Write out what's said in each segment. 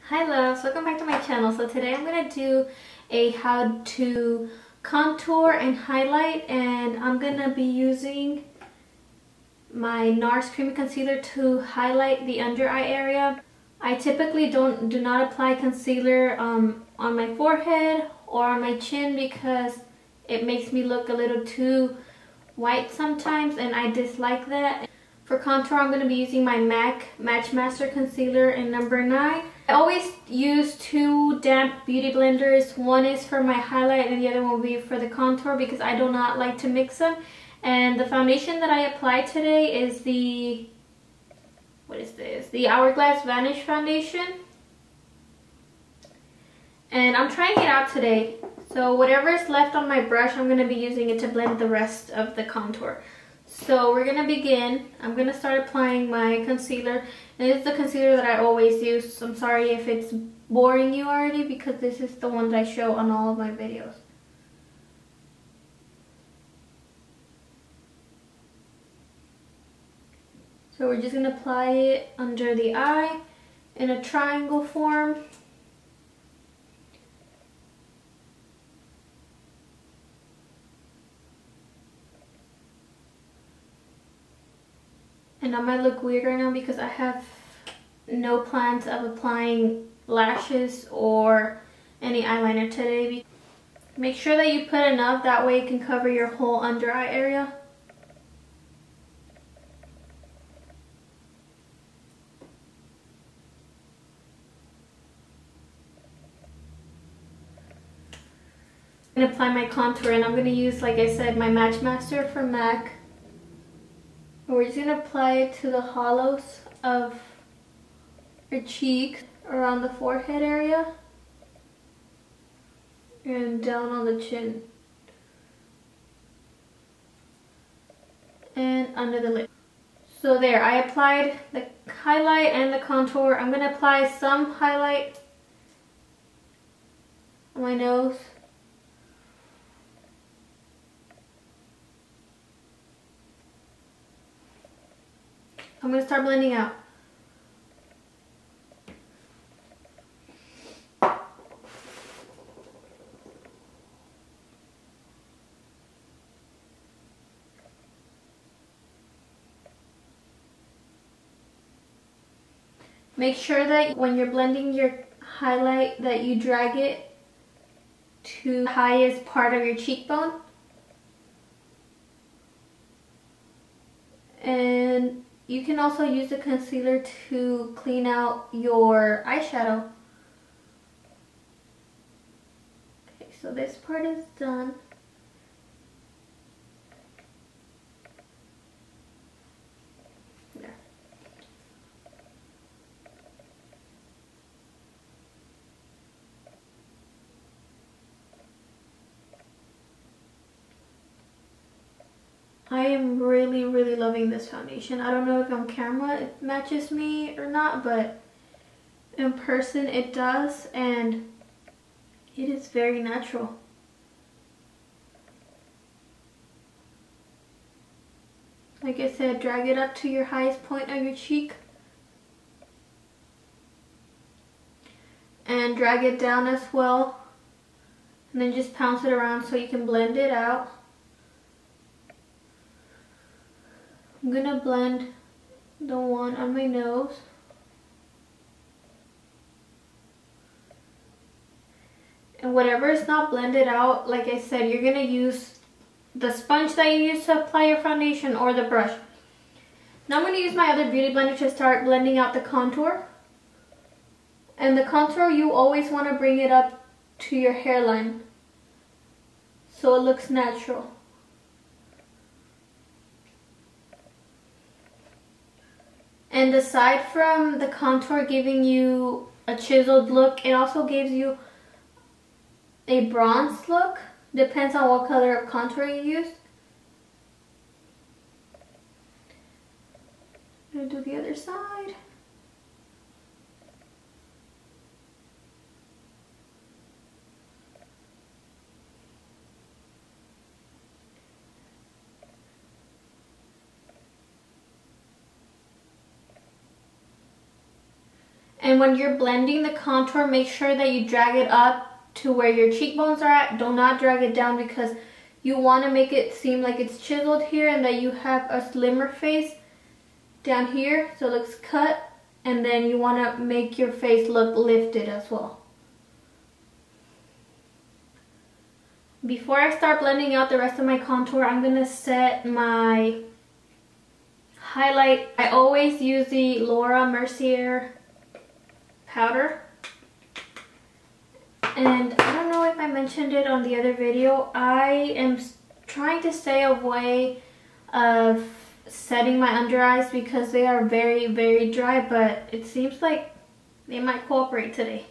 Hi loves, welcome back to my channel. So today I'm going to do a how to contour and highlight, and I'm going to be using my NARS Creamy Concealer to highlight the under eye area. I typically do not apply concealer on my forehead or on my chin because it makes me look a little too white sometimes, and I dislike that. For contour, I'm going to be using my MAC Machmaster Concealer in number 9. I always use two damp beauty blenders. One is for my highlight and the other one will be for the contour because I do not like to mix them. And the foundation that I applied today is the, what is this? The Hourglass Vanish foundation. And I'm trying it out today. So whatever is left on my brush, I'm going to be using it to blend the rest of the contour. So we're going to begin. I'm going to start applying my concealer. And this is the concealer that I always use. So I'm sorry if it's boring you already because this is the one that I show on all of my videos. So we're just going to apply it under the eye in a triangle form. And I might look weird right now because I have no plans of applying lashes or any eyeliner today. Make sure that you put enough, that way it can cover your whole under eye area. I'm going to apply my contour, and I'm going to use, like I said, my Machmaster from MAC. We're just going to apply it to the hollows of your cheek, around the forehead area, and down on the chin, and under the lip. So there, I applied the highlight and the contour. I'm going to apply some highlight on my nose. I'm going to start blending out. Make sure that when you're blending your highlight that you drag it to the highest part of your cheekbone. And you can also use the concealer to clean out your eyeshadow. Okay, so this part is done. There. I am really loving this foundation. I don't know if on camera it matches me or not, but in person it does, and it is very natural. Like I said, drag it up to your highest point of your cheek and drag it down as well, and then just pounce it around so you can blend it out. I'm gonna blend the one on my nose. And whatever is not blended out, like I said, you're gonna use the sponge that you use to apply your foundation or the brush. Now I'm gonna use my other beauty blender to start blending out the contour. And the contour, you always wanna bring it up to your hairline so it looks natural. And aside from the contour giving you a chiseled look, it also gives you a bronze look. Depends on what color of contour you use. I'm going to do the other side. And when you're blending the contour, make sure that you drag it up to where your cheekbones are at. Do not drag it down because you want to make it seem like it's chiseled here and that you have a slimmer face down here so it looks cut. And then you want to make your face look lifted as well. Before I start blending out the rest of my contour, I'm going to set my highlight. I always use the Mercier powder. And I don't know if I mentioned it on the other video, I am trying to stay away of setting my under eyes because they are very, very dry, but it seems like they might cooperate today.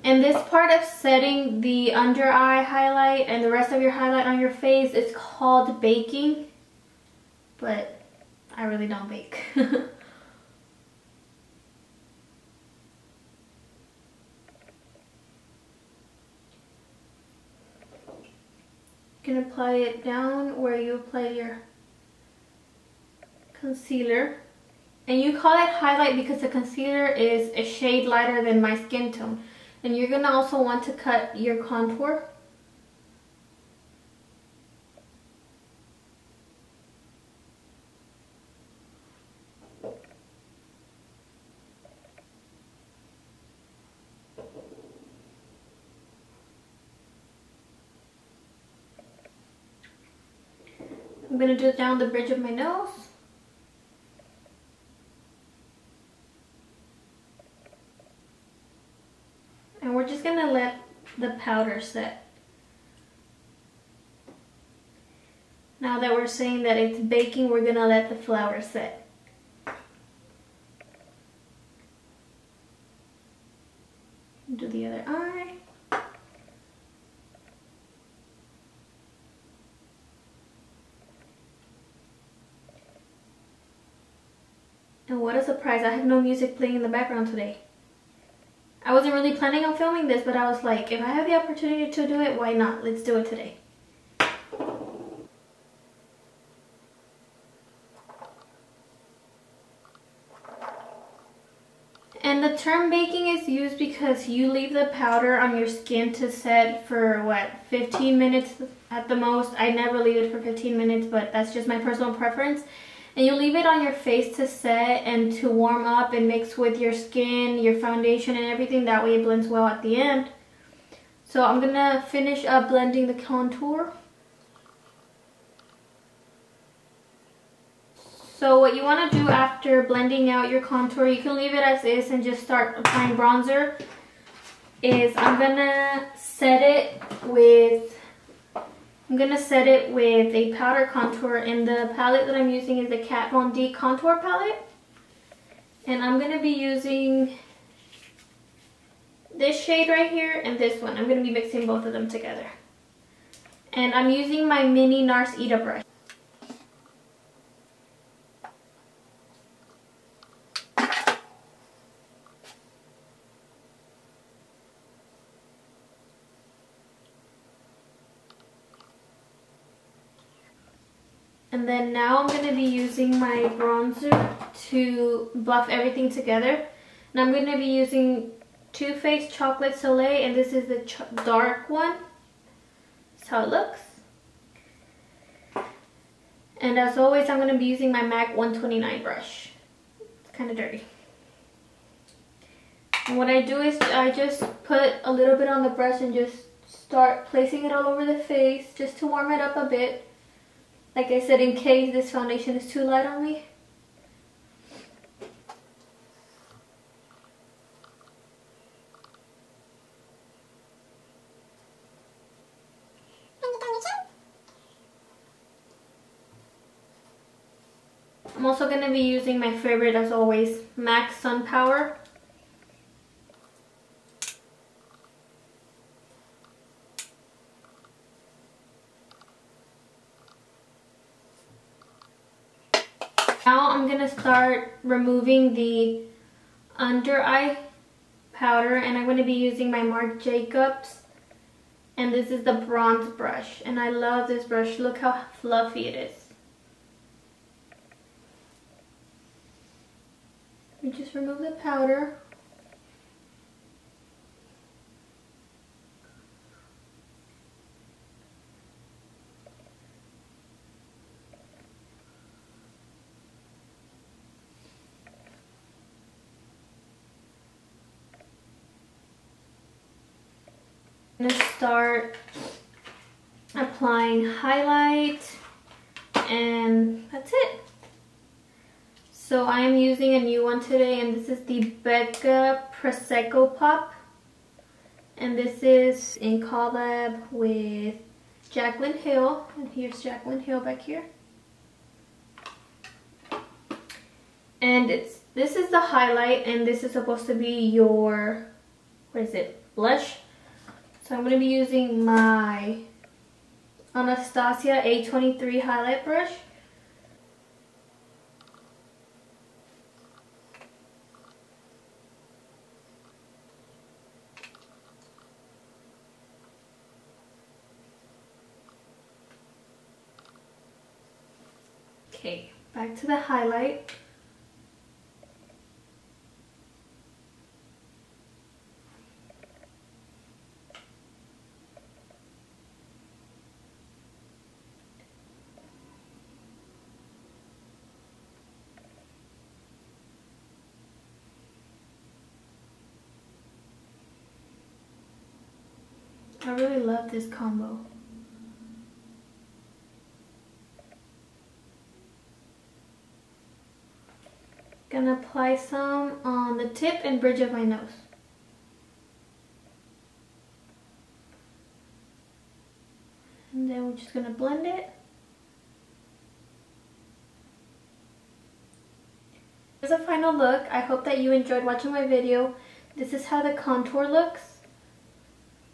And this part of setting the under eye highlight and the rest of your highlight on your face is called baking, but I really don't bake. You can apply it down where you apply your concealer. And you call it highlight because the concealer is a shade lighter than my skin tone. And you're going to also want to cut your contour. I'm going to do it down the bridge of my nose. And we're just going to let the powder set. Now that we're saying that it's baking, we're going to let the flour set. Do the other eye. And what a surprise, I have no music playing in the background today. I wasn't really planning on filming this, but I was like, if I have the opportunity to do it, why not? Let's do it today. And the term baking is used because you leave the powder on your skin to set for what, 15 minutes at the most. I never leave it for 15 minutes, but that's just my personal preference. And you leave it on your face to set and to warm up and mix with your skin, your foundation and everything. That way it blends well at the end. So I'm going to finish up blending the contour. So what you want to do after blending out your contour, you can leave it as is and just start applying bronzer, is I'm going to set it with a powder contour, and the palette that I'm using is the Kat Von D contour palette. And I'm going to be using this shade right here and this one. I'm going to be mixing both of them together. And I'm using my mini NARS brush. And then now I'm going to be using my bronzer to buff everything together. And I'm going to be using Too Faced Chocolate Soleil, and this is the dark one. That's how it looks. And as always, I'm going to be using my MAC 129 brush. It's kind of dirty. And what I do is I just put a little bit on the brush and just start placing it all over the face just to warm it up a bit. Like I said, in case this foundation is too light on me. I'm also going to be using my favorite, as always, MAC Sun Power. Now I'm going to start removing the under eye powder, and I'm going to be using my Marc Jacobs, and this is the bronze brush, and I love this brush. Look how fluffy it is. You just remove the powder. I'm gonna start applying highlight, and that's it. So I am using a new one today, and this is the Becca Proseco Pop, and this is in collab with Jaclyn Hill, and here's Jaclyn Hill back here. And this is the highlight, and this is supposed to be your, what is it, blush. So I'm going to be using my Anastasia A23 highlight brush. Okay, back to the highlight. I really love this combo. Gonna apply some on the tip and bridge of my nose. And then we're just gonna blend it. Here's a final look. I hope that you enjoyed watching my video. This is how the contour looks.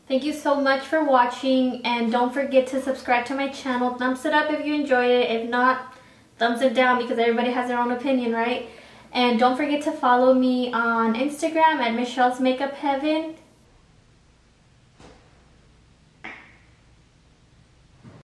Thank you so much for watching, and don't forget to subscribe to my channel. Thumbs it up if you enjoyed it. If not, thumbs it down, because everybody has their own opinion, right? And don't forget to follow me on Instagram at Michelle's Makeup Heaven.